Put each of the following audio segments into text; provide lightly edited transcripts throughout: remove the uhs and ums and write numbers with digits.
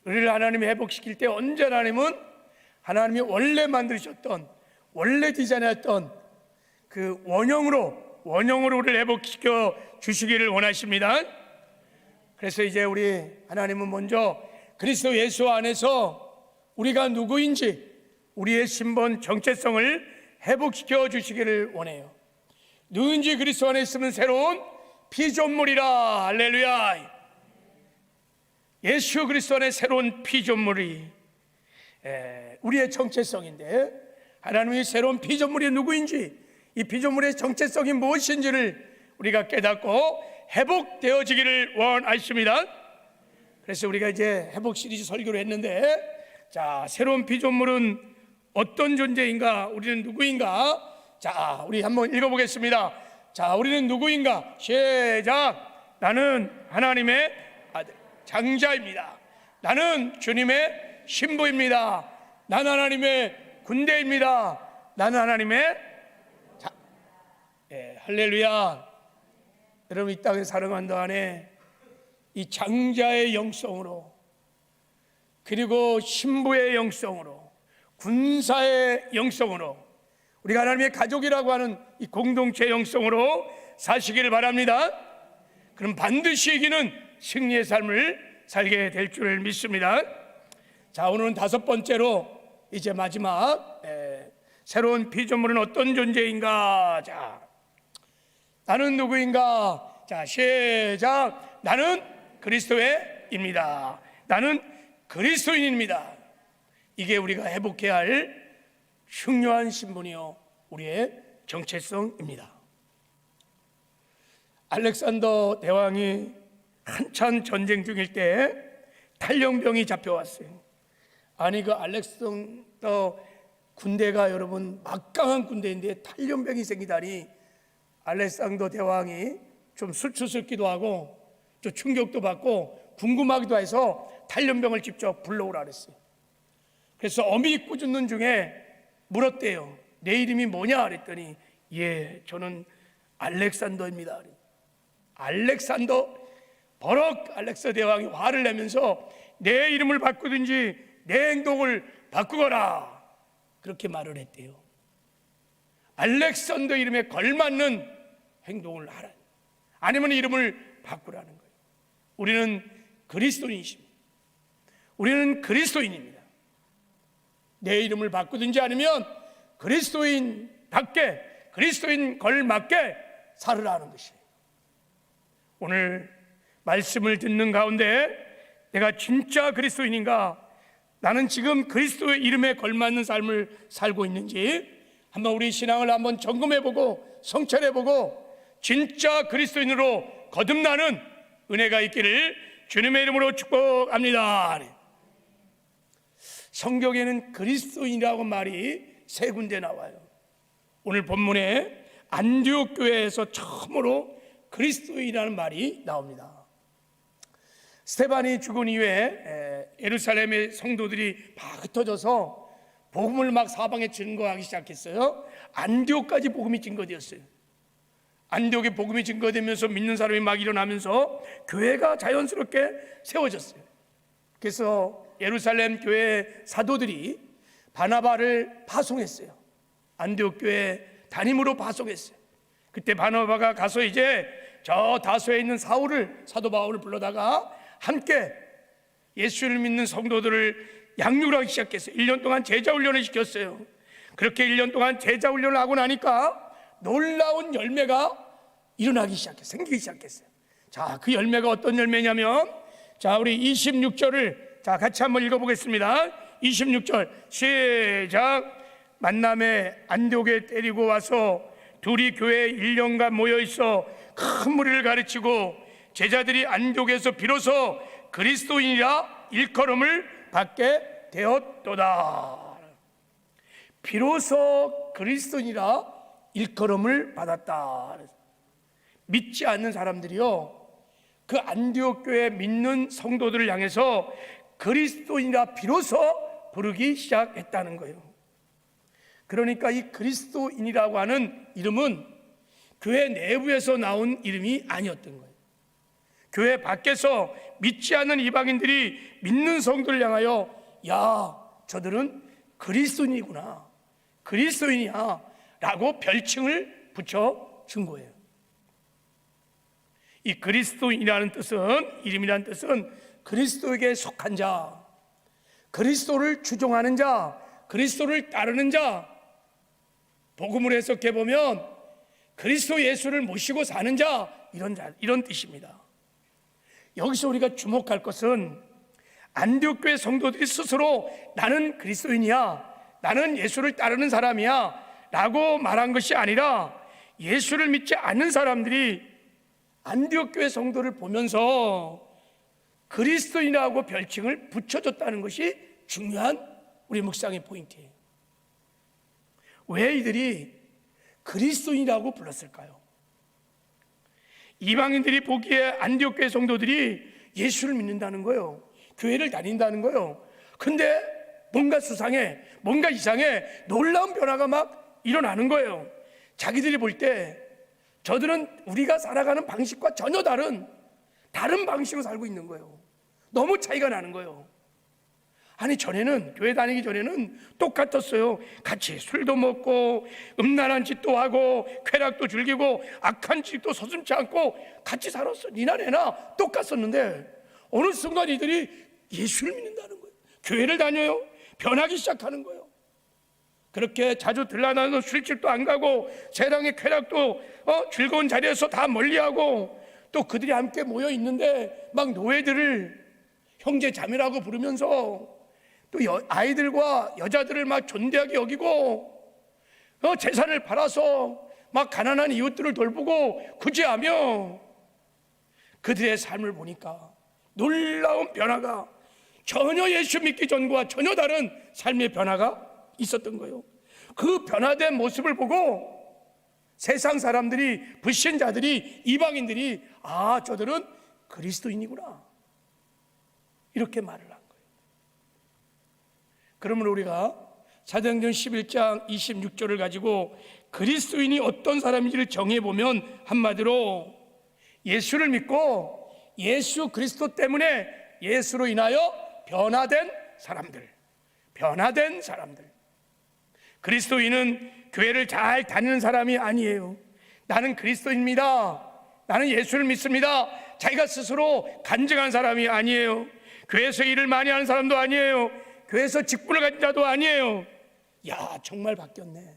우리를 하나님이 회복시킬 때 언제나 하나님이 원래 만드셨던, 원래 디자인했던 그 원형으로 우리를 회복시켜 주시기를 원하십니다. 그래서 이제 우리 하나님은 먼저 그리스도 예수 안에서 우리가 누구인지 우리의 신분 정체성을 회복시켜 주시기를 원해요. 누군지 그리스도 안에 있으면 새로운 피조물이라. 할렐루야. 예수 그리스도 안에 새로운 피조물이 우리의 정체성인데, 하나님의 새로운 피조물이 누구인지, 이 피조물의 정체성이 무엇인지를 우리가 깨닫고 회복되어지기를 원하십니다. 그래서 우리가 이제 회복 시리즈 설교를 했는데, 자, 새로운 피조물은 어떤 존재인가? 우리는 누구인가? 자, 우리 한번 읽어보겠습니다. 자, 우리는 누구인가? 시작. 나는 하나님의 아들, 장자입니다. 나는 주님의 신부입니다. 나는 하나님의 군대입니다. 나는 하나님의 할렐루야. 여러분, 이 땅에 살아가는 동안에 이 장자의 영성으로, 그리고 신부의 영성으로, 군사의 영성으로, 우리가 하나님의 가족이라고 하는 이 공동체 영성으로 사시기를 바랍니다. 그럼 반드시 이기는 승리의 삶을 살게 될 줄 믿습니다. 자, 오늘은 다섯 번째로 이제 마지막 새로운 피조물은 어떤 존재인가? 자, 나는 누구인가? 자, 시작. 나는 그리스도의입니다. 나는 그리스도인입니다. 이게 우리가 회복해야 할 중요한 신분이요, 우리의 정체성입니다. 알렉산더 대왕이 한참 전쟁 중일 때 탈영병이 잡혀왔어요. 아니, 그 알렉산더 군대가 여러분 막강한 군대인데 탈영병이 생기다니, 알렉산더 대왕이 좀 수치스럽기도 하고 좀 충격도 받고 궁금하기도 해서 탈영병을 직접 불러오라 그랬어요. 그래서 어미 꾸짖는 중에 물었대요. 내 이름이 뭐냐 그랬더니, 예, 저는 알렉산더입니다. 알렉산더, 버럭 알렉산더 대왕이 화를 내면서 내 이름을 바꾸든지 내 행동을 바꾸거라, 그렇게 말을 했대요. 알렉산더 이름에 걸맞는 행동을 하라, 아니면 이름을 바꾸라는 거예요. 우리는 그리스도인이십니다. 우리는 그리스도인입니다. 내 이름을 바꾸든지 아니면 그리스도인답게, 그리스도인 걸맞게 살으라는 것이에요. 오늘 말씀을 듣는 가운데 내가 진짜 그리스도인인가, 나는 지금 그리스도의 이름에 걸맞는 삶을 살고 있는지 한번 우리 신앙을 한번 점검해보고 성찰해보고 진짜 그리스도인으로 거듭나는 은혜가 있기를 주님의 이름으로 축복합니다. 성경에는 그리스도인이라고 말이 세 군데 나와요. 오늘 본문에 안디옥 교회에서 처음으로 그리스도인이라는 말이 나옵니다. 스데반이 죽은 이후에 예루살렘의 성도들이 막 흩어져서 복음을 막 사방에 증거하기 시작했어요. 안디옥까지 복음이 증거되었어요. 안디옥에 복음이 증거되면서 믿는 사람이 막 일어나면서 교회가 자연스럽게 세워졌어요. 그래서 예루살렘 교회 사도들이 바나바를 파송했어요. 안디옥 교회 담임으로 파송했어요. 그때 바나바가 가서 이제 저 다소에 있는 사도 바울을 불러다가 함께 예수를 믿는 성도들을 양육을 하기 시작했어요. 1년 동안 제자 훈련을 시켰어요. 그렇게 1년 동안 제자 훈련을 하고 나니까 놀라운 열매가 일어나기 시작했어요. 생기기 시작했어요. 자, 그 열매가 어떤 열매냐면, 자, 우리 26절을 자 같이 한번 읽어보겠습니다. 26절 시작. 만남에 안디옥에 데리고 와서 둘이 교회에 1년간 모여 있어 큰 무리를 가르치고 제자들이 안디옥에서 비로소 그리스도인이라 일컬음을 받게 되었도다. 비로소 그리스도인이라 일컬음을 받았다. 믿지 않는 사람들이요, 그 안디옥 교회 믿는 성도들을 향해서 그리스도인이라 비로소 부르기 시작했다는 거예요. 그러니까 이 그리스도인이라고 하는 이름은 교회 내부에서 나온 이름이 아니었던 거예요. 교회 밖에서 믿지 않는 이방인들이 믿는 성도를 향하여 야, 저들은 그리스도인이구나, 그리스도인이야 라고 별칭을 붙여준 거예요. 이 그리스도인이라는 뜻은, 이름이라는 뜻은 그리스도에게 속한 자, 그리스도를 추종하는 자, 그리스도를 따르는 자, 복음을 해석해 보면 그리스도 예수를 모시고 사는 자, 이런 뜻입니다. 여기서 우리가 주목할 것은 안디옥교회 성도들이 스스로 나는 그리스도인이야, 나는 예수를 따르는 사람이야 라고 말한 것이 아니라 예수를 믿지 않는 사람들이 안디옥교회 성도를 보면서 그리스도인이라고 별칭을 붙여줬다는 것이 중요한 우리 묵상의 포인트예요. 왜 이들이 그리스도인이라고 불렀을까요? 이방인들이 보기에 안디옥교회 성도들이 예수를 믿는다는 거예요. 교회를 다닌다는 거예요. 근데 뭔가 수상해, 뭔가 이상해, 놀라운 변화가 막 일어나는 거예요. 자기들이 볼 때 저들은 우리가 살아가는 방식과 전혀 다른 방식으로 살고 있는 거예요. 너무 차이가 나는 거예요. 아니, 전에는, 교회 다니기 전에는 똑같았어요. 같이 술도 먹고 음란한 짓도 하고 쾌락도 즐기고 악한 짓도 서슴지 않고 같이 살았어. 니나 내나 똑같았는데 어느 순간 이들이 예수를 믿는다는 거예요. 교회를 다녀요. 변하기 시작하는 거예요. 그렇게 자주 들러다녀서 술집도 안 가고 세상의 쾌락도 즐거운 자리에서 다 멀리하고, 또 그들이 함께 모여 있는데 막 노예들을 형제 자매라고 부르면서 또 아이들과 여자들을 막 존대하게 여기고 재산을 팔아서 막 가난한 이웃들을 돌보고 구제하며, 그들의 삶을 보니까 놀라운 변화가, 전혀 예수 믿기 전과 전혀 다른 삶의 변화가 있었던 거예요. 그 변화된 모습을 보고 세상 사람들이, 불신자들이, 이방인들이 아, 저들은 그리스도인이구나, 이렇게 말을 한 거예요. 그러면 우리가 사도행전 11장 26절을 가지고 그리스도인이 어떤 사람인지를 정해보면 한마디로 예수를 믿고 예수 그리스도 때문에 예수로 인하여 변화된 사람들, 변화된 사람들. 그리스도인은 교회를 잘 다니는 사람이 아니에요. 나는 그리스도인입니다, 나는 예수를 믿습니다, 자기가 스스로 간증한 사람이 아니에요. 교회에서 일을 많이 하는 사람도 아니에요. 교회에서 직분을 가진 자도 아니에요. 야, 정말 바뀌었네,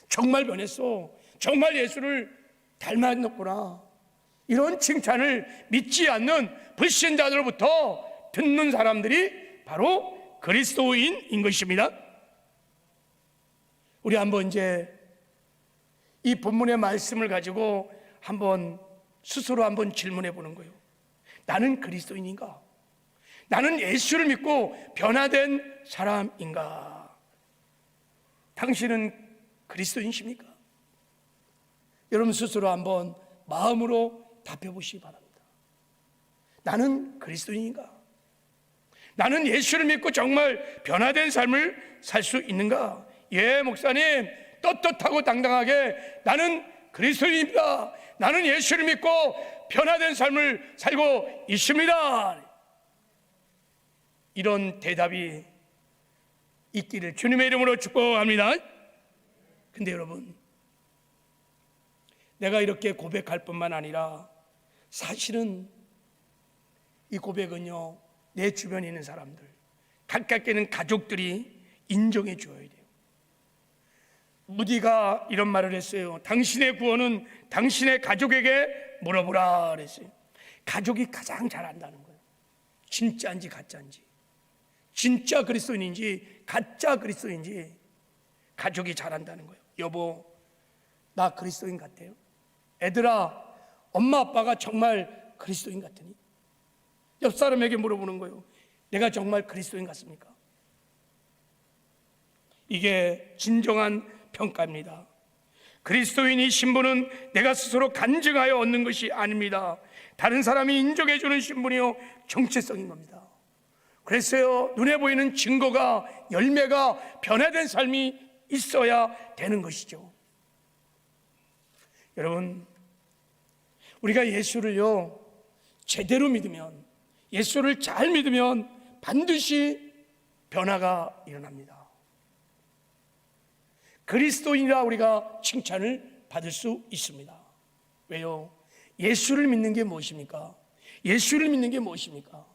정말 변했어, 정말 예수를 닮았구나, 이런 칭찬을 믿지 않는 불신자들로부터 듣는 사람들이 바로 그리스도인인 것입니다. 우리 한번 이제 이 본문의 말씀을 가지고 한번 스스로 한번 질문해 보는 거예요. 나는 그리스도인인가? 나는 예수를 믿고 변화된 사람인가? 당신은 그리스도인이십니까? 여러분 스스로 한번 마음으로 답해 보시기 바랍니다. 나는 그리스도인인가? 나는 예수를 믿고 정말 변화된 삶을 살 수 있는가? 예, 목사님, 떳떳하고 당당하게 나는 그리스도인입니다, 나는 예수를 믿고 변화된 삶을 살고 있습니다, 이런 대답이 있기를 주님의 이름으로 축복합니다. 근데 여러분, 내가 이렇게 고백할 뿐만 아니라 사실은 이 고백은요, 내 주변에 있는 사람들, 가깝게 있는 가족들이 인정해 주어야 돼요. 무디가 이런 말을 했어요. 당신의 구원은 당신의 가족에게 물어보라 그랬어요. 가족이 가장 잘 안다는 거예요. 진짜인지 가짜인지, 진짜 그리스도인인지 가짜 그리스도인지 가족이 잘 안다는 거예요. 여보, 나 그리스도인 같아요? 애들아, 엄마 아빠가 정말 그리스도인 같으니? 옆 사람에게 물어보는 거예요. 내가 정말 그리스도인 같습니까? 이게 진정한 평가입니다. 그리스도인이 신분은 내가 스스로 간증하여 얻는 것이 아닙니다. 다른 사람이 인정해 주는 신분이요, 정체성인 겁니다. 그래서요, 눈에 보이는 증거가, 열매가, 변화된 삶이 있어야 되는 것이죠. 여러분, 우리가 예수를요 제대로 믿으면, 예수를 잘 믿으면 반드시 변화가 일어납니다. 그리스도인이라 우리가 칭찬을 받을 수 있습니다. 왜요? 예수를 믿는 게 무엇입니까? 예수를 믿는 게 무엇입니까?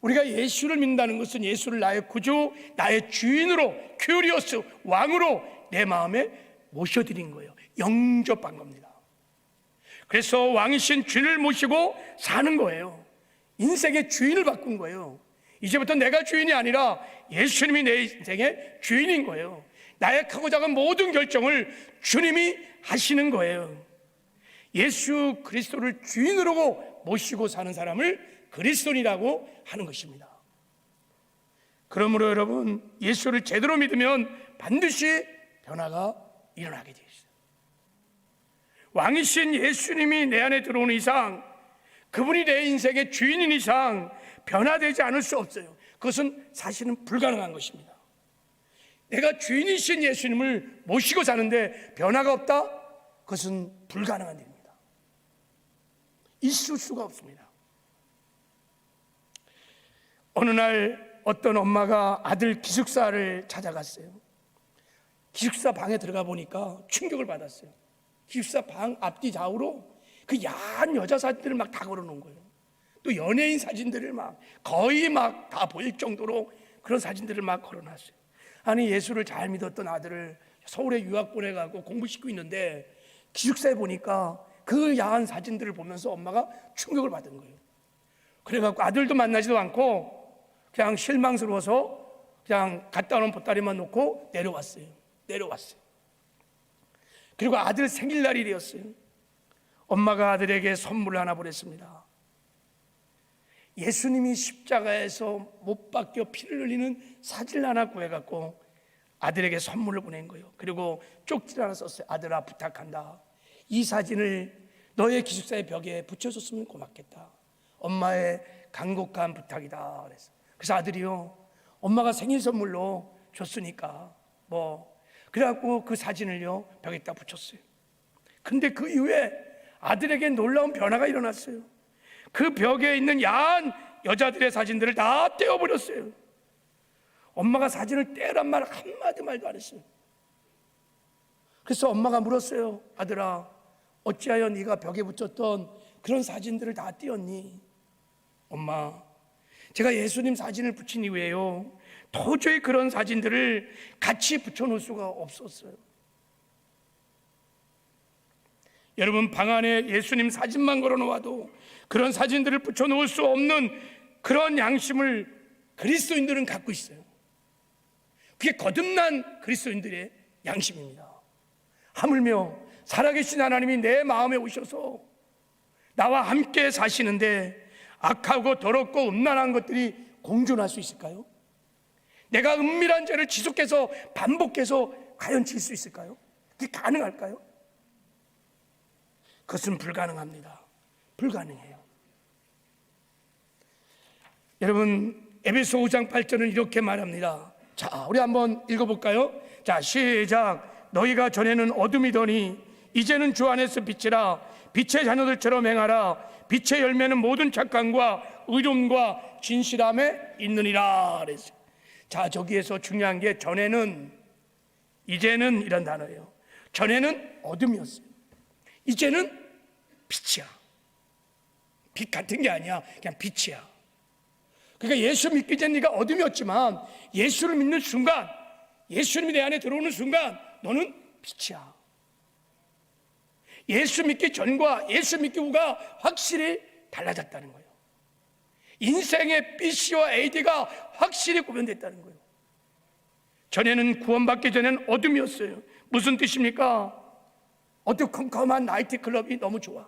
우리가 예수를 믿는다는 것은 예수를 나의 구주, 나의 주인으로, 큐리오스, 왕으로 내 마음에 모셔드린 거예요. 영접한 겁니다. 그래서 왕이신 주인을 모시고 사는 거예요. 인생의 주인을 바꾼 거예요. 이제부터 내가 주인이 아니라 예수님이 내 인생의 주인인 거예요. 나의 크고 작은 모든 결정을 주님이 하시는 거예요. 예수 그리스도를 주인으로 모시고 사는 사람을 그리스도인이라고 하는 것입니다. 그러므로 여러분, 예수를 제대로 믿으면 반드시 변화가 일어나게 되어 있어요. 왕이신 예수님이 내 안에 들어오는 이상, 그분이 내 인생의 주인인 이상 변화되지 않을 수 없어요. 그것은 사실은 불가능한 것입니다. 내가 주인이신 예수님을 모시고 사는데 변화가 없다? 그것은 불가능한 일입니다. 있을 수가 없습니다. 어느 날 어떤 엄마가 아들 기숙사를 찾아갔어요. 기숙사 방에 들어가 보니까 충격을 받았어요. 기숙사 방 앞뒤 좌우로 그 야한 여자 사진들을 막 다 걸어놓은 거예요. 또 연예인 사진들을 막 거의 막 다 보일 정도로 그런 사진들을 막 걸어놨어요. 아니, 예수를 잘 믿었던 아들을 서울에 유학 보내가고 공부시키고 있는데 기숙사에 보니까 그 야한 사진들을 보면서 엄마가 충격을 받은 거예요. 그래갖고 아들도 만나지도 않고 그냥 실망스러워서 그냥 갖다 놓은 보따리만 놓고 내려왔어요. 그리고 아들 생일날이었어요. 엄마가 아들에게 선물을 하나 보냈습니다. 예수님이 십자가에서 못 박혀 피를 흘리는 사진을 하나 구해갖고 아들에게 선물을 보낸 거예요. 그리고 쪽지 하나 썼어요. 아들아, 부탁한다. 이 사진을 너의 기숙사의 벽에 붙여줬으면 고맙겠다. 엄마의 간곡한 부탁이다. 그래서 아들이요, 엄마가 생일 선물로 줬으니까 그래갖고 그 사진을요 벽에다 붙였어요. 근데 그 이후에 아들에게 놀라운 변화가 일어났어요. 그 벽에 있는 야한 여자들의 사진들을 다 떼어버렸어요. 엄마가 사진을 떼란 말 한마디 말도 안 했어요. 그래서 엄마가 물었어요. 아들아, 어찌하여 네가 벽에 붙였던 그런 사진들을 다 떼었니? 엄마, 제가 예수님 사진을 붙인 이후에요 도저히 그런 사진들을 같이 붙여놓을 수가 없었어요. 여러분, 방 안에 예수님 사진만 걸어놓아도 그런 사진들을 붙여놓을 수 없는 그런 양심을 그리스도인들은 갖고 있어요. 그게 거듭난 그리스도인들의 양심입니다. 하물며 살아계신 하나님이 내 마음에 오셔서 나와 함께 사시는데 악하고 더럽고 음란한 것들이 공존할 수 있을까요? 내가 은밀한 죄를 지속해서 반복해서 과연 질 수 있을까요? 그게 가능할까요? 그것은 불가능합니다. 불가능해요. 여러분, 에베소 5장 8절은 이렇게 말합니다. 자, 우리 한번 읽어볼까요? 자, 시작. 너희가 전에는 어둠이더니 이제는 주 안에서 빛이라. 빛의 자녀들처럼 행하라. 빛의 열매는 모든 착함과 의로움과 진실함에 있느니라 그랬어요. 자, 저기에서 중요한 게 전에는, 이제는 이런 단어예요. 전에는 어둠이었어요. 이제는 빛이야. 빛 같은 게 아니야. 그냥 빛이야. 그러니까 예수 믿기 전 네가 어둠이었지만 예수를 믿는 순간, 예수님이 내 안에 들어오는 순간 너는 빛이야. 예수 믿기 전과 예수 믿기 후가 확실히 달라졌다는 거예요. 인생의 BC와 AD가 확실히 구분됐다는 거예요. 전에는, 구원받기 전에는 어둠이었어요. 무슨 뜻입니까? 어두컴컴한 나이트클럽이 너무 좋아.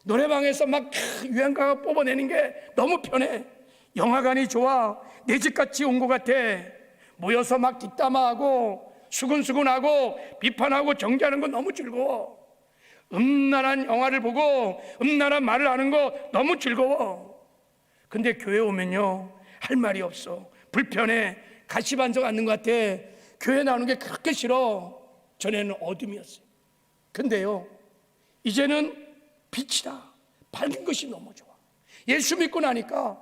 노래방에서 막 유행가가 뽑아내는 게 너무 편해. 영화관이 좋아. 내 집같이 온 것 같아. 모여서 막 뒷담화하고 수근수근하고 비판하고 정죄하는 건 너무 즐거워. 음란한 영화를 보고 음란한 말을 하는 거 너무 즐거워. 근데 교회 오면요 할 말이 없어. 불편해. 가시반석 앉는 것 같아. 교회 나오는 게 그렇게 싫어. 전에는 어둠이었어요. 근데요 이제는 빛이다. 밝은 것이 너무 좋아. 예수 믿고 나니까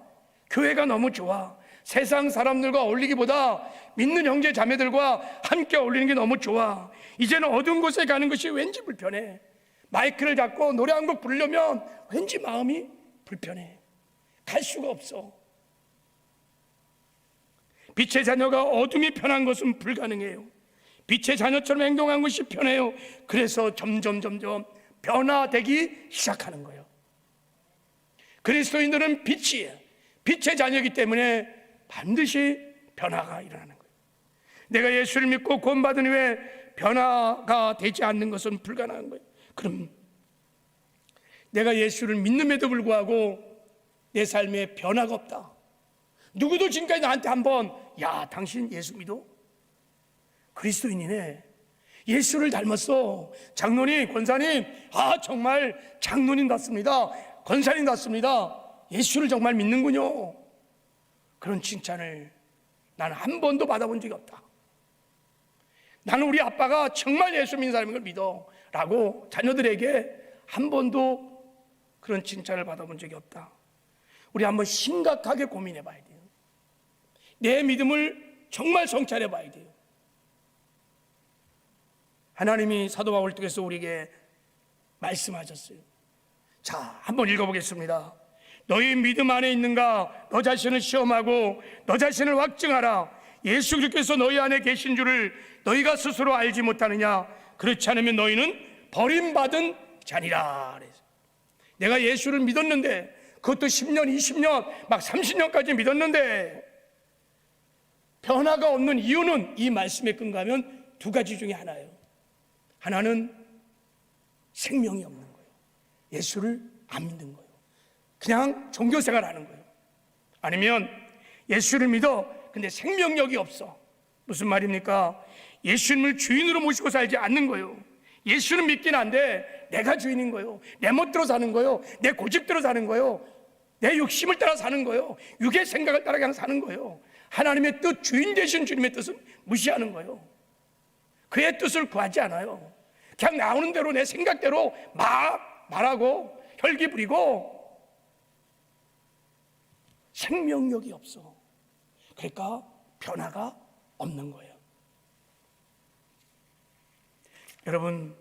교회가 너무 좋아. 세상 사람들과 어울리기보다 믿는 형제 자매들과 함께 어울리는 게 너무 좋아. 이제는 어두운 곳에 가는 것이 왠지 불편해. 마이크를 잡고 노래 한 곡 부르려면 왠지 마음이 불편해. 갈 수가 없어. 빛의 자녀가 어둠이 편한 것은 불가능해요. 빛의 자녀처럼 행동한 것이 편해요. 그래서 점점 변화되기 시작하는 거예요. 그리스도인들은 빛이에요. 빛의 자녀이기 때문에 반드시 변화가 일어나는 거예요. 내가 예수를 믿고 구원받은 후에 변화가 되지 않는 것은 불가능한 거예요. 그럼 내가 예수를 믿음에도 불구하고 내 삶에 변화가 없다. 누구도 지금까지 나한테 한번 야, 당신 예수 믿어? 그리스도인이네. 예수를 닮았어. 장로님, 권사님, 정말 장로님 같습니다. 권사님 같습니다. 예수를 정말 믿는군요. 그런 칭찬을 나는 한 번도 받아본 적이 없다. 나는 우리 아빠가 정말 예수 믿는 사람인 걸 믿어 라고 자녀들에게 한 번도 그런 칭찬을 받아본 적이 없다. 우리 한번 심각하게 고민해 봐야 돼요. 내 믿음을 정말 성찰해 봐야 돼요. 하나님이 사도 바울 통해서 우리에게 말씀하셨어요. 자, 한번 읽어보겠습니다. 너희 믿음 안에 있는가? 너 자신을 시험하고 너 자신을 확증하라. 예수 그리스도께서 너희 안에 계신 줄을 너희가 스스로 알지 못하느냐? 그렇지 않으면 너희는 버림받은 자니라. 내가 예수를 믿었는데, 그것도 10년, 20년, 막 30년까지 믿었는데 변화가 없는 이유는 이 말씀에 근거하면 두 가지 중에 하나예요. 하나는 생명이 없는 거예요. 예수를 안 믿는 거예요. 그냥 종교생활 하는 거예요. 아니면 예수를 믿어, 근데 생명력이 없어. 무슨 말입니까? 예수님을 주인으로 모시고 살지 않는 거예요. 예수는 믿긴 한데 내가 주인인 거예요. 내 멋대로 사는 거예요. 내 고집대로 사는 거예요. 내 욕심을 따라 사는 거예요. 육의 생각을 따라 그냥 사는 거예요. 하나님의 뜻, 주인 되신 주님의 뜻은 무시하는 거예요. 그의 뜻을 구하지 않아요. 그냥 나오는 대로 내 생각대로 막 말하고 혈기 부리고 생명력이 없어. 그러니까 변화가 없는 거예요. 여러분,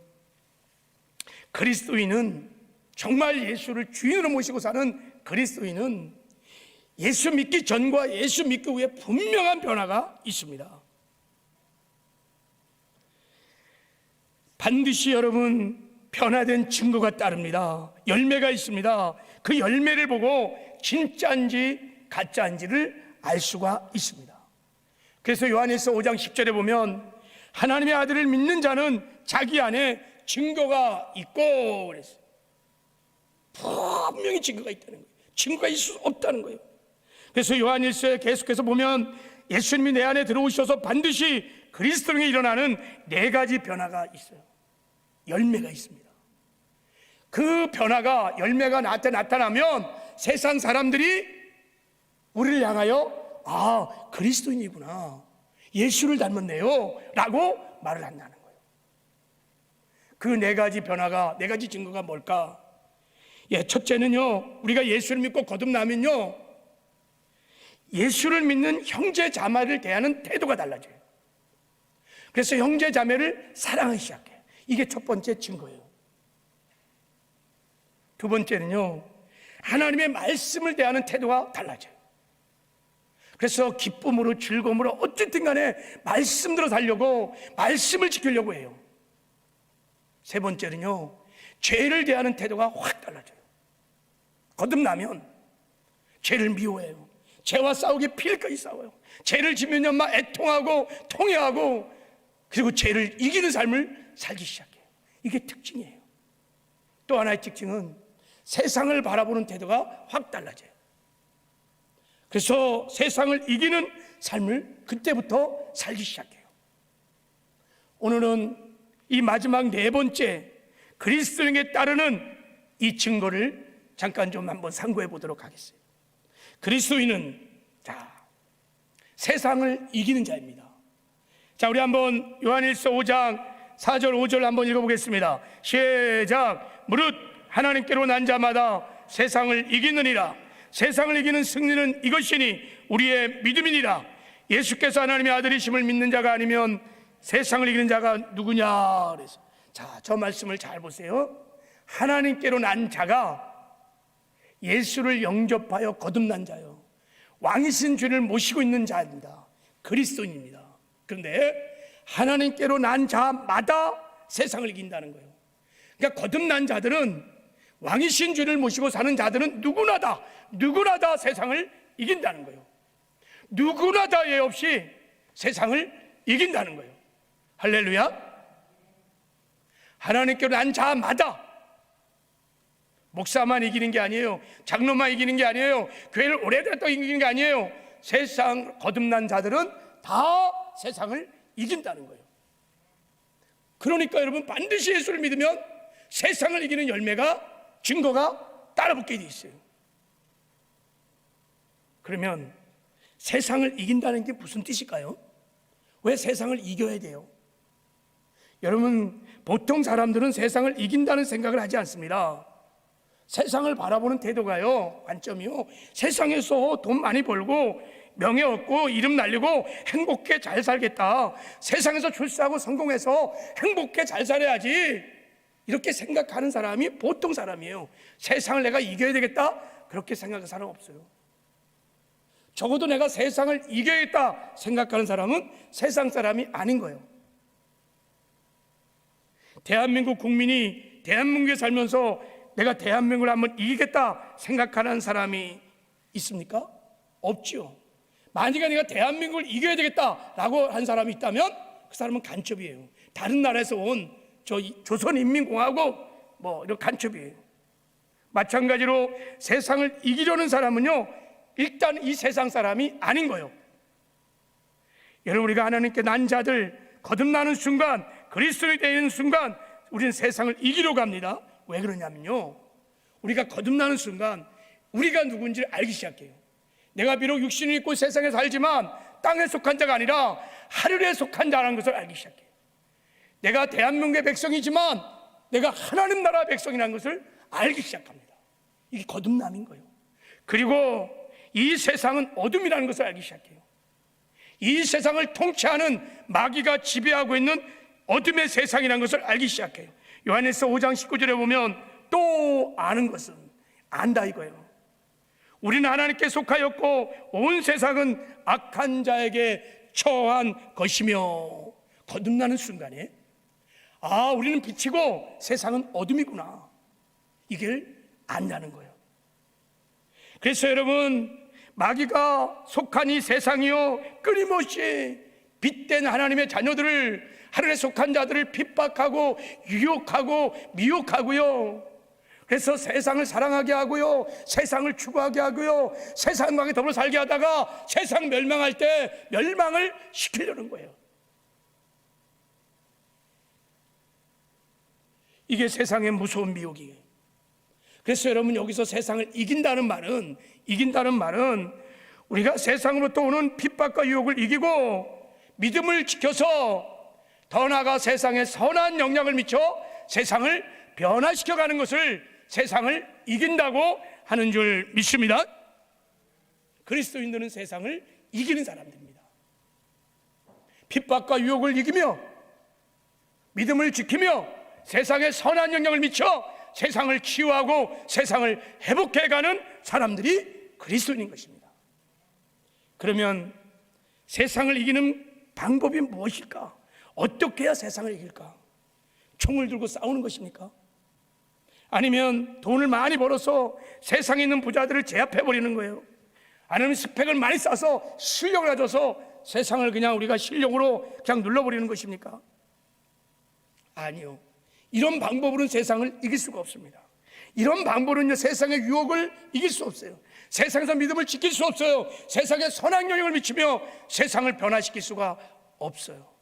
그리스도인은, 정말 예수를 주인으로 모시고 사는 그리스도인은 예수 믿기 전과 예수 믿기 후에 분명한 변화가 있습니다. 반드시 여러분 변화된 증거가 따릅니다. 열매가 있습니다. 그 열매를 보고 진짜인지 가짜인지를 알 수가 있습니다. 그래서 요한일서 5장 10절에 보면 하나님의 아들을 믿는 자는 자기 안에 증거가 있고 그랬어요. 분명히 증거가 있다는 거예요. 증거가 있을 수 없다는 거예요. 그래서 요한일서에 계속해서 보면 예수님이 내 안에 들어오셔서 반드시 그리스도인에 일어나는 네 가지 변화가 있어요. 열매가 있습니다. 그 변화가, 열매가 나한테 나타나면 세상 사람들이 우리를 향하여 그리스도인이구나, 예수를 닮았네요 라고 말을 한다는 거예요. 그 네 가지 변화가, 네 가지 증거가 뭘까? 첫째는요, 우리가 예수를 믿고 거듭나면요, 예수를 믿는 형제 자매를 대하는 태도가 달라져요. 그래서 형제 자매를 사랑하기 시작해요. 이게 첫 번째 증거예요. 두 번째는요, 하나님의 말씀을 대하는 태도가 달라져요. 그래서 기쁨으로, 즐거움으로 어쨌든 간에 말씀대로 살려고, 말씀을 지키려고 해요. 세 번째는요, 죄를 대하는 태도가 확 달라져요. 거듭나면 죄를 미워해요. 죄와 싸우기 필까지 싸워요. 죄를 지면요 막 애통하고 통회하고, 그리고 죄를 이기는 삶을 살기 시작해요. 이게 특징이에요. 또 하나의 특징은 세상을 바라보는 태도가 확 달라져요. 그래서 세상을 이기는 삶을 그때부터 살기 시작해요. 오늘은 이 마지막 네 번째 그리스도인에게 따르는 이 증거를 잠깐 좀 한번 상고해 보도록 하겠습니다. 그리스도인은 세상을 이기는 자입니다. 우리 한번 요한일서 5장 4절 5절 한번 읽어보겠습니다. 시작. 무릇 하나님께로 난 자마다 세상을 이기느니라. 세상을 이기는 승리는 이것이니 우리의 믿음이니라. 예수께서 하나님의 아들이심을 믿는 자가 아니면 세상을 이기는 자가 누구냐 그래서, 자, 저 말씀을 잘 보세요. 하나님께로 난 자가 예수를 영접하여 거듭난 자요, 왕이신 주를 모시고 있는 자입니다. 그리스도인입니다. 그런데 하나님께로 난 자마다 세상을 이긴다는 거예요. 그러니까 거듭난 자들은, 왕이신 주를 모시고 사는 자들은 누구나 다 세상을 이긴다는 거예요. 누구나 다 예 없이 세상을 이긴다는 거예요. 할렐루야. 하나님께로 난 자마다, 목사만 이기는 게 아니에요. 장로만 이기는 게 아니에요. 교회를 오래됐다고 이기는 게 아니에요. 세상 거듭난 자들은 다 세상을 이긴다는 거예요. 그러니까 여러분, 반드시 예수를 믿으면 세상을 이기는 열매가, 증거가 따라붙게 돼 있어요. 그러면 세상을 이긴다는 게 무슨 뜻일까요? 왜 세상을 이겨야 돼요? 여러분, 보통 사람들은 세상을 이긴다는 생각을 하지 않습니다. 세상을 바라보는 태도가요, 관점이요, 세상에서 돈 많이 벌고 명예 얻고 이름 날리고 행복해 잘 살겠다, 세상에서 출세하고 성공해서 행복해 잘 살아야지, 이렇게 생각하는 사람이 보통 사람이에요. 세상을 내가 이겨야 되겠다, 그렇게 생각하는 사람 없어요. 적어도 내가 세상을 이겨야겠다 생각하는 사람은 세상 사람이 아닌 거예요. 대한민국 국민이 대한민국에 살면서 내가 대한민국을 한번 이기겠다 생각하는 사람이 있습니까? 없죠. 만약에 내가 대한민국을 이겨야 되겠다라고 한 사람이 있다면 그 사람은 간첩이에요. 다른 나라에서 온 조선인민공화국 이런 간첩이에요. 마찬가지로 세상을 이기려는 사람은요, 일단 이 세상 사람이 아닌 거예요. 여러분, 우리가 하나님께 난 자들, 거듭나는 순간, 그리스도인이 되는 순간 우리는 세상을 이기려고 합니다. 왜 그러냐면요, 우리가 거듭나는 순간 우리가 누군지를 알기 시작해요. 내가 비록 육신을 입고 세상에 살지만 땅에 속한 자가 아니라 하늘에 속한 자라는 것을 알기 시작해요. 내가 대한민국의 백성이지만 내가 하나님 나라 백성이라는 것을 알기 시작합니다. 이게 거듭남인 거예요. 그리고 이 세상은 어둠이라는 것을 알기 시작해요. 이 세상을 통치하는 마귀가 지배하고 있는 어둠의 세상이라는 것을 알기 시작해요. 요한일서 5장 19절에 보면 또 아는 것은, 안다 이거예요. 우리는 하나님께 속하였고 온 세상은 악한 자에게 처한 것이며, 거듭나는 순간에 우리는 빛이고 세상은 어둠이구나, 이걸 안다는 거예요. 그래서 여러분, 마귀가 속한 이 세상이요, 끊임없이 빛된 하나님의 자녀들을, 하늘에 속한 자들을 핍박하고 유혹하고 미혹하고요, 그래서 세상을 사랑하게 하고요, 세상을 추구하게 하고요, 세상과 더불어 살게 하다가 세상 멸망할 때 멸망을 시키려는 거예요. 이게 세상의 무서운 미혹이에요. 그래서 여러분, 여기서 세상을 이긴다는 말은 우리가 세상으로부터 오는 핍박과 유혹을 이기고 믿음을 지켜서 더 나아가 세상에 선한 영향을 미쳐 세상을 변화시켜가는 것을 세상을 이긴다고 하는 줄 믿습니다. 그리스도인들은 세상을 이기는 사람들입니다. 핍박과 유혹을 이기며 믿음을 지키며 세상에 선한 영향을 미쳐 세상을 치유하고 세상을 회복해가는 사람들이 그리스도인인 것입니다. 그러면 세상을 이기는 방법이 무엇일까? 어떻게 해야 세상을 이길까? 총을 들고 싸우는 것입니까? 아니면 돈을 많이 벌어서 세상에 있는 부자들을 제압해버리는 거예요? 아니면 스펙을 많이 쌓아서 실력을 가져서 세상을 그냥 우리가 실력으로 그냥 눌러버리는 것입니까? 아니요. 이런 방법으로는 세상을 이길 수가 없습니다. 이런 방법으로는 세상의 유혹을 이길 수 없어요. 세상에서 믿음을 지킬 수 없어요. 세상에 선한 영향을 미치며 세상을 변화시킬 수가 없어요.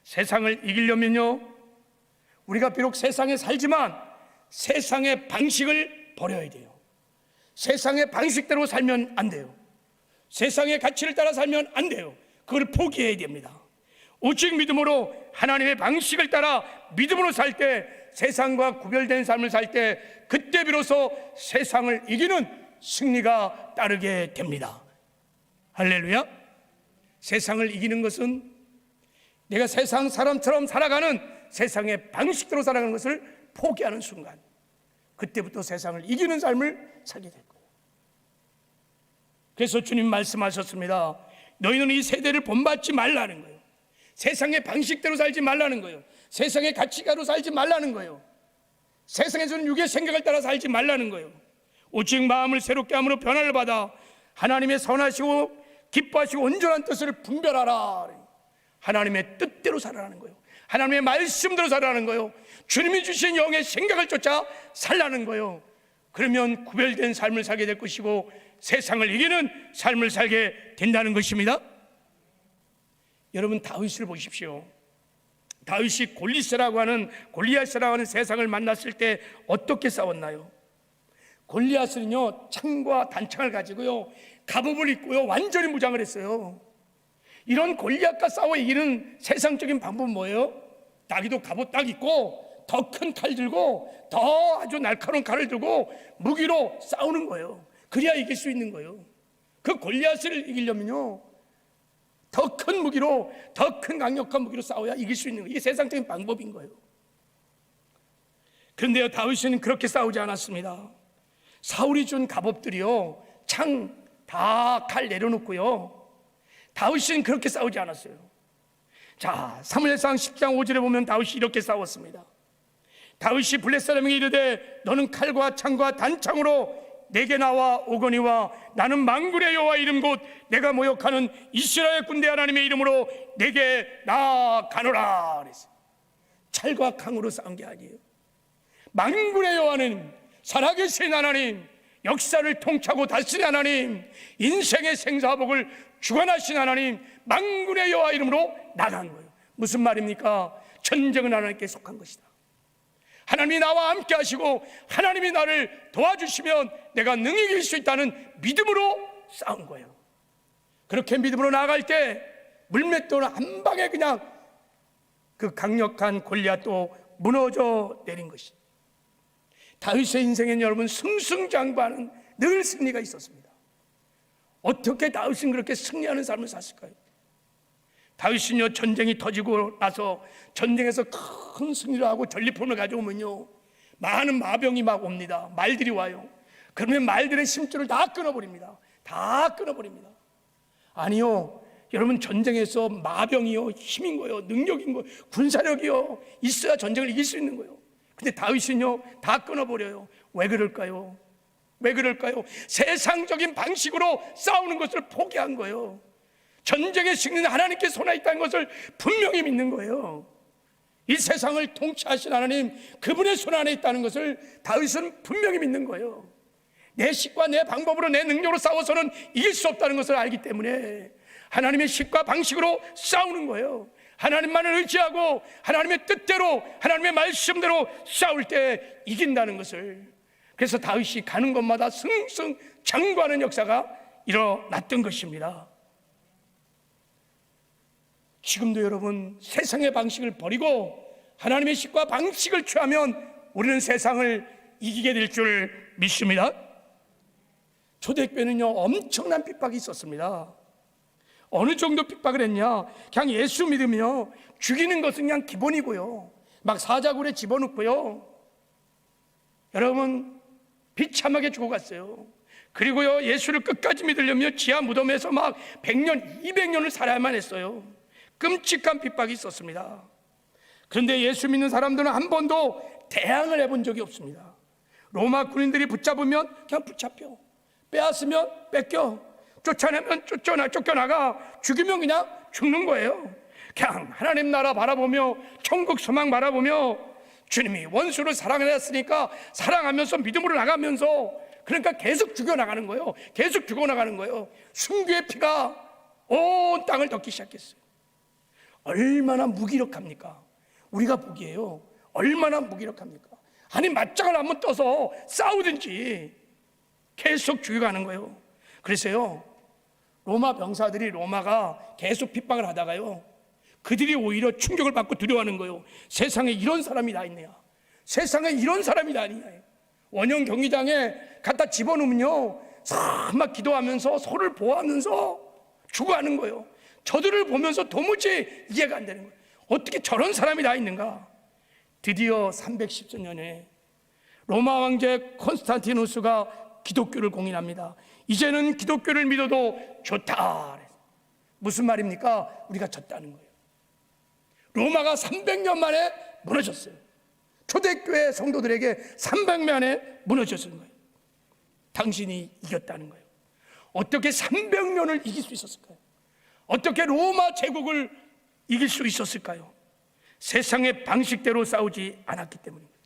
세상을 이기려면요, 우리가 비록 세상에 살지만 세상의 방식을 버려야 돼요. 세상의 방식대로 살면 안 돼요. 세상의 가치를 따라 살면 안 돼요. 그걸 포기해야 됩니다. 오직 믿음으로 하나님의 방식을 따라 믿음으로 살 때 세상과 구별된 삶을 살 때 그때 비로소 세상을 이기는 승리가 따르게 됩니다. 할렐루야. 세상을 이기는 것은 내가 세상 사람처럼 살아가는, 세상의 방식대로 살아가는 것을 포기하는 순간, 그때부터 세상을 이기는 삶을 살게 될 거예요. 그래서 주님 말씀하셨습니다. 너희는 이 세대를 본받지 말라는 거예요. 세상의 방식대로 살지 말라는 거예요. 세상의 가치가로 살지 말라는 거예요. 세상에서는 육의 생각을 따라 살지 말라는 거예요. 오직 마음을 새롭게 함으로 변화를 받아 하나님의 선하시고 기뻐하시고 온전한 뜻을 분별하라. 하나님의 뜻대로 살아가는 거예요. 하나님의 말씀대로 살아가는 거예요. 주님이 주신 영의 생각을 쫓아 살라는 거예요. 그러면 구별된 삶을 살게 될 것이고 세상을 이기는 삶을 살게 된다는 것입니다. 여러분, 다윗을 보십시오. 다윗이 골리앗이라고 하는 세상을 만났을 때 어떻게 싸웠나요? 골리앗은요, 창과 단창을 가지고요, 갑옷을 입고요, 완전히 무장을 했어요. 이런 골리앗과 싸워 이기는 세상적인 방법은 뭐예요? 자기도 갑옷 딱 입고 더 큰 칼 들고 더 아주 날카로운 칼을 들고 무기로 싸우는 거예요. 그래야 이길 수 있는 거예요. 그 골리앗을 이기려면요, 더 큰 무기로, 더 큰 강력한 무기로 싸워야 이길 수 있는 거예요. 이게 세상적인 방법인 거예요. 그런데요, 다윗은 그렇게 싸우지 않았습니다. 사울이 준 갑옷들이요, 창 다 칼 내려놓고요, 다윗은 그렇게 싸우지 않았어요. 자, 사무엘상 10장 5절에 보면 다윗이 이렇게 싸웠습니다. 다윗이 블레셋 사람에게 이르되 너는 칼과 창과 단창으로 내게 나와 오거니와 나는 만군의 여호와 이름 곧 내가 모욕하는 이스라엘 군대 하나님의 이름으로 내게 나아가노라 그랬어요. 칼과 강으로 싸운 게 아니에요. 만군의 여호와는 살아계신 하나님, 역사를 통치하고 다스리는 하나님, 인생의 생사복을 주관하신 하나님, 만군의 여호와 이름으로 나간 거예요. 무슨 말입니까? 전쟁은 하나님께 속한 것이다. 하나님이 나와 함께 하시고 하나님이 나를 도와주시면 내가 능히 이길 수 있다는 믿음으로 싸운 거예요. 그렇게 믿음으로 나아갈 때 물맷돌 한 방에 그냥 그 강력한 골리앗도 무너져 내린 것이. 다윗의 인생에는 여러분 승승장구하는 늘 승리가 있었습니다. 어떻게 다윗은 그렇게 승리하는 삶을 샀을까요? 다윗은요, 전쟁이 터지고 나서 전쟁에서 큰 승리를 하고 전리품을 가져오면요, 많은 마병이 막 옵니다. 말들이 와요. 그러면 말들의 심줄을 다 끊어버립니다. 다 끊어버립니다. 아니요, 여러분, 전쟁에서 마병이요, 힘인 거예요. 능력인 거예요. 군사력이요, 있어야 전쟁을 이길 수 있는 거예요. 근데 다윗은요, 다 끊어버려요. 왜 그럴까요? 왜 그럴까요? 세상적인 방식으로 싸우는 것을 포기한 거예요. 전쟁의 승리는 하나님께 손에 있다는 것을 분명히 믿는 거예요. 이 세상을 통치하신 하나님, 그분의 손 안에 있다는 것을 다윗은 분명히 믿는 거예요. 내 식과 내 방법으로, 내 능력으로 싸워서는 이길 수 없다는 것을 알기 때문에 하나님의 식과 방식으로 싸우는 거예요. 하나님만을 의지하고 하나님의 뜻대로, 하나님의 말씀대로 싸울 때 이긴다는 것을. 그래서 다윗이 가는 곳마다 승승장구하는 역사가 일어났던 것입니다. 지금도 여러분, 세상의 방식을 버리고 하나님의 식과 방식을 취하면 우리는 세상을 이기게 될 줄 믿습니다. 초대교회는요, 엄청난 핍박이 있었습니다. 어느 정도 핍박을 했냐? 그냥 예수 믿으며 죽이는 것은 그냥 기본이고요, 막 사자굴에 집어넣고요, 여러분 비참하게 죽어갔어요. 그리고요, 예수를 끝까지 믿으려면 지하 무덤에서 막 100년, 200년을 살아야만 했어요. 끔찍한 핍박이 있었습니다. 그런데 예수 믿는 사람들은 한 번도 대항을 해본 적이 없습니다. 로마 군인들이 붙잡으면 그냥 붙잡혀, 빼앗으면 뺏겨, 쫓아내면 쫓겨나가, 죽이면 그냥 죽는 거예요. 그냥 하나님 나라 바라보며 천국 소망 바라보며 주님이 원수를 사랑하셨으니까 사랑하면서 믿음으로 나가면서, 그러니까 계속 죽여나가는 거예요. 계속 죽어나가는 거예요. 순교의 피가 온 땅을 덮기 시작했어요. 얼마나 무기력합니까? 우리가 보기에요, 얼마나 무기력합니까? 아니, 맞짱을 한번 떠서 싸우든지 계속 죽여가는 거예요. 그래서요, 로마 병사들이 로마가 계속 핍박을 하다가요, 그들이 오히려 충격을 받고 두려워하는 거예요. 세상에 이런 사람이 다 있네요. 세상에 이런 사람이 다니. 원형 경기장에 갖다 집어넣으면요, 막 기도하면서 서로를 보호하면서 죽어가는 거예요. 저들을 보면서 도무지 이해가 안 되는 거예요. 어떻게 저런 사람이 다 있는가? 드디어 310년에 로마 황제 콘스탄티누스가 기독교를 공인합니다. 이제는 기독교를 믿어도 좋다. 무슨 말입니까? 우리가 졌다는 거예요. 로마가 300년 만에 무너졌어요. 초대교회 성도들에게 300년 만에 무너졌을 거예요. 당신이 이겼다는 거예요. 어떻게 300년을 이길 수 있었을까요? 어떻게 로마 제국을 이길 수 있었을까요? 세상의 방식대로 싸우지 않았기 때문입니다.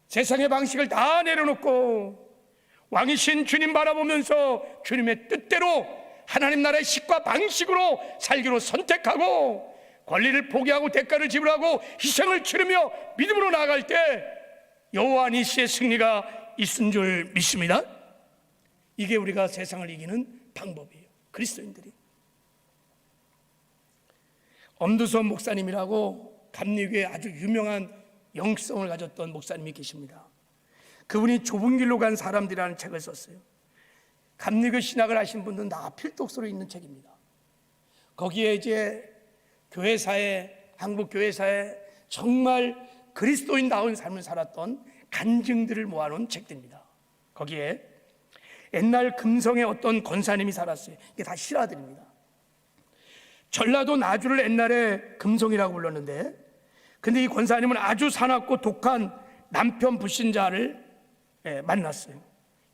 세상의 방식을 다 내려놓고 왕이신 주님 바라보면서 주님의 뜻대로 하나님 나라의 식과 방식으로 살기로 선택하고 권리를 포기하고 대가를 지불하고 희생을 치르며 믿음으로 나아갈 때 여호와 니시의 승리가 있은 줄 믿습니다. 이게 우리가 세상을 이기는 방법이에요. 그리스도인들이. 엄두선 목사님이라고 감리교회 아주 유명한 영성을 가졌던 목사님이 계십니다. 그분이 좁은 길로 간 사람들이라는 책을 썼어요. 감리교 신학을 하신 분들은 다 필독서로 있는 책입니다. 거기에 이제 교회사에, 한국 교회사에 정말 그리스도인다운 삶을 살았던 간증들을 모아놓은 책들입니다. 거기에 옛날 금성에 어떤 권사님이 살았어요. 이게 다 실화들입니다. 전라도 나주를 옛날에 금성이라고 불렀는데, 근데 이 권사님은 아주 사납고 독한 남편 불신자를 만났어요.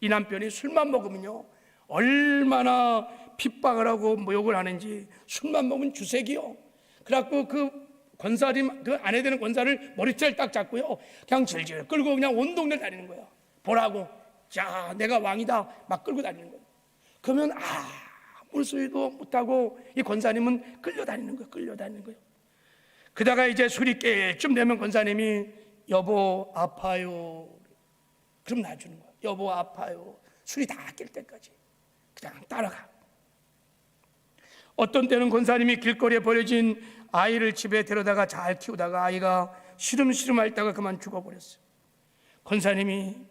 이 남편이 술만 먹으면요, 얼마나 핍박을 하고 모욕을 하는지. 술만 먹으면 주색이요. 그래갖고 그 권사님, 그 아내 되는 권사를 머리채를 딱 잡고요, 그냥 질질 끌고 그냥 온 동네 다니는 거야. 보라고. 자, 내가 왕이다. 막 끌고 다니는 거야. 그러면 아무 소리도 못하고 이 권사님은 끌려다니는 거야. 끌려다니는 거야. 그다가 이제 술이 깨쯤 되면 권사님이 여보 아파요. 그럼 놔주는 거야. 여보 아파요. 술이 다 깰 때까지 그냥 따라가. 어떤 때는 권사님이 길거리에 버려진 아이를 집에 데려다가 잘 키우다가 아이가 시름시름 앓다가 그만 죽어버렸어요. 권사님이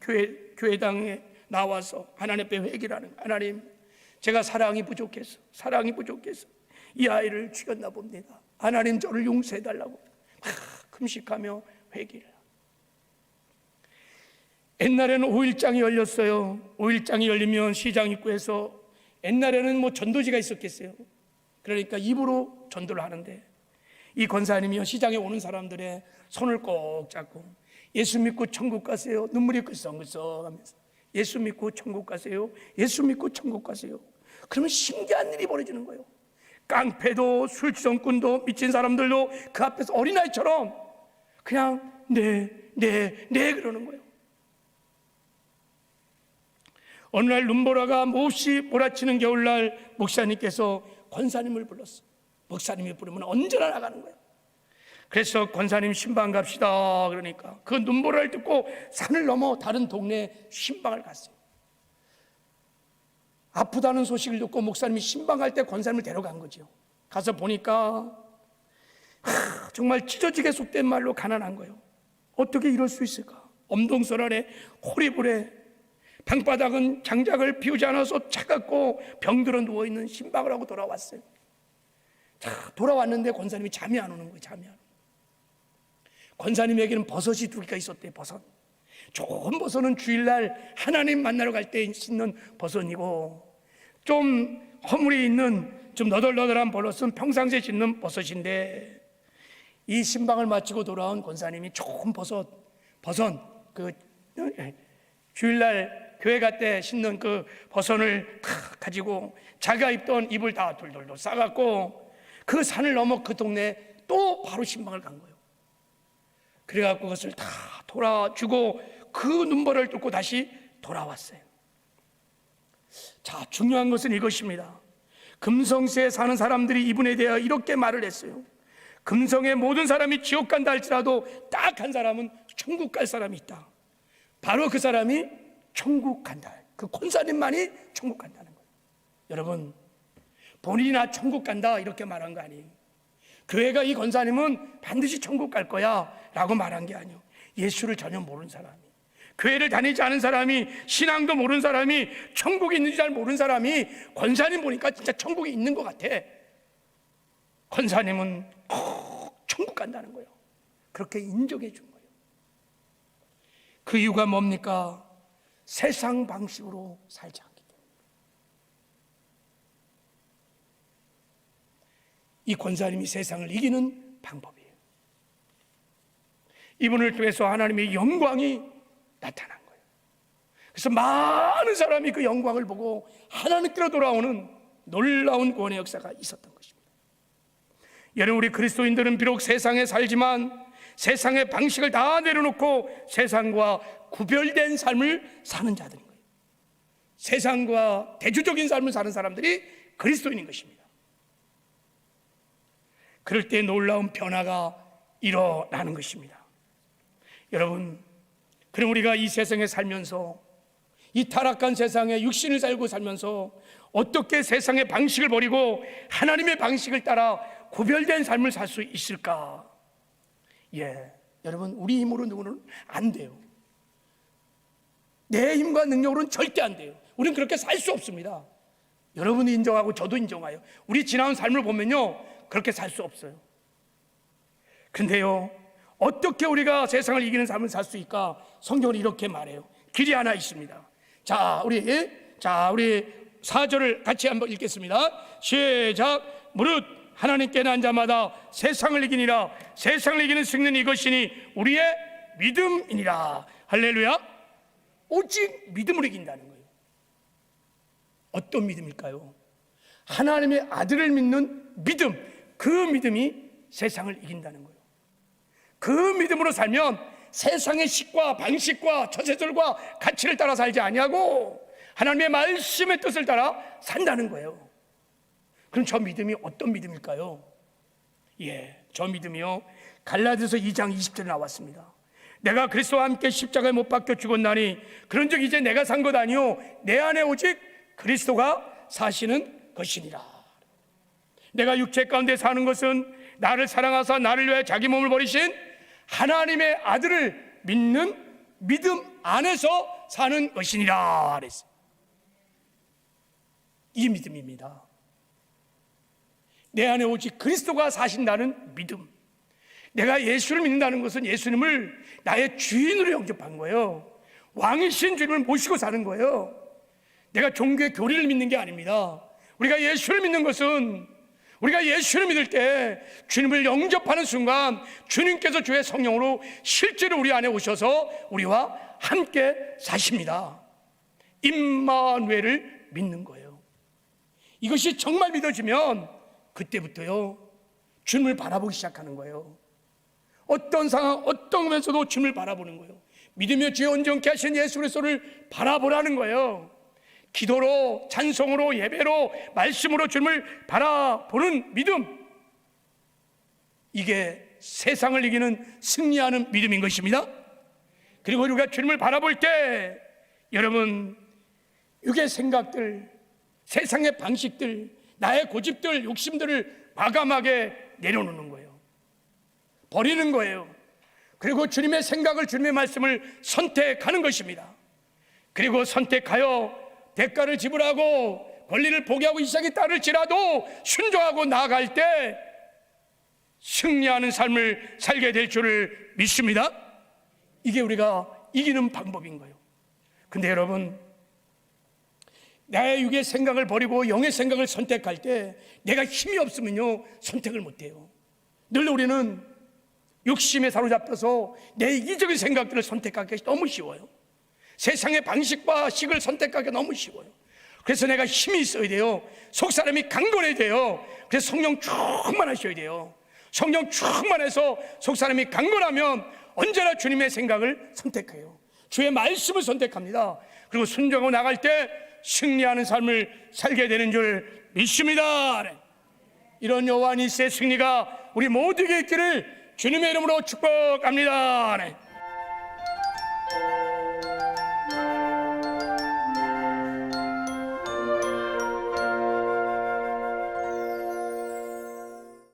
교회당에 나와서 하나님 앞에 회개를 하는 거예요. 하나님, 제가 사랑이 부족해서 이 아이를 죽였나 봅니다. 하나님, 저를 용서해달라고 금식하며 회개를. 옛날에는 5일장이 열렸어요. 5일장이 열리면 시장 입구에서, 옛날에는 뭐 전도지가 있었겠어요. 그러니까 입으로 전도를 하는데 이 권사님이요, 시장에 오는 사람들의 손을 꼭 잡고 예수 믿고 천국 가세요. 눈물이 글썽글썽 하면서 예수 믿고 천국 가세요. 예수 믿고 천국 가세요. 그러면 신기한 일이 벌어지는 거예요. 깡패도 술주정꾼도 미친 사람들도 그 앞에서 어린아이처럼 그냥 네 그러는 거예요. 어느 날 눈보라가 몹시 몰아치는 겨울날 목사님께서 권사님을 불렀어요. 목사님이 부르면 언제나 나가는 거예요. 그래서 권사님 신방 갑시다 그러니까 그 눈보라를 듣고 산을 넘어 다른 동네 신방을 갔어요. 아프다는 소식을 듣고 목사님이 신방 갈 때 권사님을 데려간 거죠. 가서 보니까 정말 찢어지게 속된 말로 가난한 거예요. 어떻게 이럴 수 있을까? 엄동설안에 호리불에 방바닥은 장작을 피우지 않아서 차갑고 병들어 누워있는 신방을 하고 돌아왔어요. 자, 돌아왔는데 권사님이 잠이 안 오는 거예요. 잠이 안 오는 거예요. 권사님에게는 버섯이 2개가 있었대요. 버섯. 좋은 버섯은 주일날 하나님 만나러 갈 때 씻는 버섯이고, 좀 허물이 있는 좀 너덜너덜한 버섯은 평상시에 씻는 버섯인데, 이 신방을 마치고 돌아온 권사님이 좋은 버섯 그 주일날 교회 갈 때 씻는 그 버섯을 다 가지고 자기가 입던 이불 다 돌돌돌 싸갖고 그 산을 넘어 그 동네에 또 바로 신방을 간 거예요. 그래갖고 그것을 다 돌아주고 그 눈보라를 뚫고 다시 돌아왔어요. 자, 중요한 것은 이것입니다. 금성시에 사는 사람들이 이분에 대하여 이렇게 말을 했어요. 금성의 모든 사람이 지옥 간다 할지라도 딱 한 사람은 천국 갈 사람이 있다. 바로 그 사람이 천국 간다. 그 권사님만이 천국 간다는 거예요. 여러분, 본인이 나 천국 간다 이렇게 말한 거 아니에요. 교회가 이 권사님은 반드시 천국 갈 거야 라고 말한 게 아니에요. 예수를 전혀 모르는 사람이, 교회를 다니지 않은 사람이, 신앙도 모르는 사람이, 천국이 있는지 잘 모르는 사람이 권사님 보니까 진짜 천국이 있는 것 같아. 권사님은 꼭 천국 간다는 거예요. 그렇게 인정해 준 거예요. 그 이유가 뭡니까? 세상 방식으로 살지 않기 때문에. 이 권사님이 세상을 이기는 방법이에요. 이분을 통해서 하나님의 영광이 나타난 거예요. 그래서 많은 사람이 그 영광을 보고 하나님께로 돌아오는 놀라운 구원의 역사가 있었던 것입니다. 여러분, 우리 그리스도인들은 비록 세상에 살지만 세상의 방식을 다 내려놓고 세상과 구별된 삶을 사는 자들인 거예요. 세상과 대조적인 삶을 사는 사람들이 그리스도인인 것입니다. 그럴 때 놀라운 변화가 일어나는 것입니다. 여러분, 그럼 우리가 이 세상에 살면서, 이 타락한 세상에 육신을 살고 살면서 어떻게 세상의 방식을 버리고 하나님의 방식을 따라 구별된 삶을 살 수 있을까? 여러분, 우리 힘으로 누구는 안 돼요. 내 힘과 능력으로는 절대 안 돼요. 우리는 그렇게 살 수 없습니다. 여러분이 인정하고 저도 인정해요. 우리 지나온 삶을 보면요, 그렇게 살 수 없어요. 근데요, 어떻게 우리가 세상을 이기는 삶을 살 수 있을까? 성경은 이렇게 말해요. 길이 하나 있습니다. 자, 우리 4절을 같이 한번 읽겠습니다. 시작. 무릇 하나님께 난 자마다 세상을 이기니라. 세상을 이기는 승리는 이것이니 우리의 믿음이니라. 할렐루야. 오직 믿음으로 이긴다는 거예요. 어떤 믿음일까요? 하나님의 아들을 믿는 믿음. 그 믿음이 세상을 이긴다는 거예요. 그 믿음으로 살면 세상의 식과 방식과 처세들과 가치를 따라 살지 아니하고 하나님의 말씀의 뜻을 따라 산다는 거예요. 그럼 저 믿음이 어떤 믿음일까요? 저 믿음이요, 갈라디아서 2장 20절에 나왔습니다. 내가 그리스도와 함께 십자가에 못 박혀 죽었나니 그런즉 이제 내가 산 것 아니요 내 안에 오직 그리스도가 사시는 것이니라. 내가 육체 가운데 사는 것은 나를 사랑하사 나를 위하여 자기 몸을 버리신 하나님의 아들을 믿는 믿음 안에서 사는 것이니라 그랬어요. 이 믿음입니다. 내 안에 오직 그리스도가 사신다는 믿음. 내가 예수를 믿는다는 것은 예수님을 나의 주인으로 영접한 거예요. 왕이신 주님을 모시고 사는 거예요. 내가 종교의 교리를 믿는 게 아닙니다. 우리가 예수를 믿는 것은, 우리가 예수를 믿을 때 주님을 영접하는 순간 주님께서 주의 성령으로 실제로 우리 안에 오셔서 우리와 함께 사십니다. 임마누엘을 믿는 거예요. 이것이 정말 믿어지면 그때부터요, 주님을 바라보기 시작하는 거예요. 어떤 상황, 어떤 면에서도 주님을 바라보는 거예요. 믿으며 주의 온전케 하신 예수 그리스도를 바라보라는 거예요. 기도로, 찬송으로, 예배로, 말씀으로 주님을 바라보는 믿음, 이게 세상을 이기는 승리하는 믿음인 것입니다. 그리고 우리가 주님을 바라볼 때 여러분, 육의 생각들, 세상의 방식들, 나의 고집들, 욕심들을 과감하게 내려놓는 거예요. 버리는 거예요. 그리고 주님의 생각을, 주님의 말씀을 선택하는 것입니다. 그리고 선택하여 대가를 지불하고 권리를 포기하고 이 세상에 따를지라도 순종하고 나아갈 때 승리하는 삶을 살게 될 줄을 믿습니다. 이게 우리가 이기는 방법인 거예요. 근데 여러분, 나의 육의 생각을 버리고 영의 생각을 선택할 때 내가 힘이 없으면요, 선택을 못해요. 늘 우리는 욕심에 사로잡혀서 내 이기적인 생각들을 선택하기 너무 쉬워요. 세상의 방식과 식을 선택하기 너무 쉬워요. 그래서 내가 힘이 있어야 돼요. 속사람이 강건해야 돼요. 그래서 성령 충만하셔야 돼요. 성령 충만해서 속사람이 강건하면 언제나 주님의 생각을 선택해요. 주의 말씀을 선택합니다. 그리고 순종하고 나갈 때 승리하는 삶을 살게 되는 줄 믿습니다. 이런 요한일세의 승리가 우리 모두에게 있기를 주님의 이름으로 축복합니다.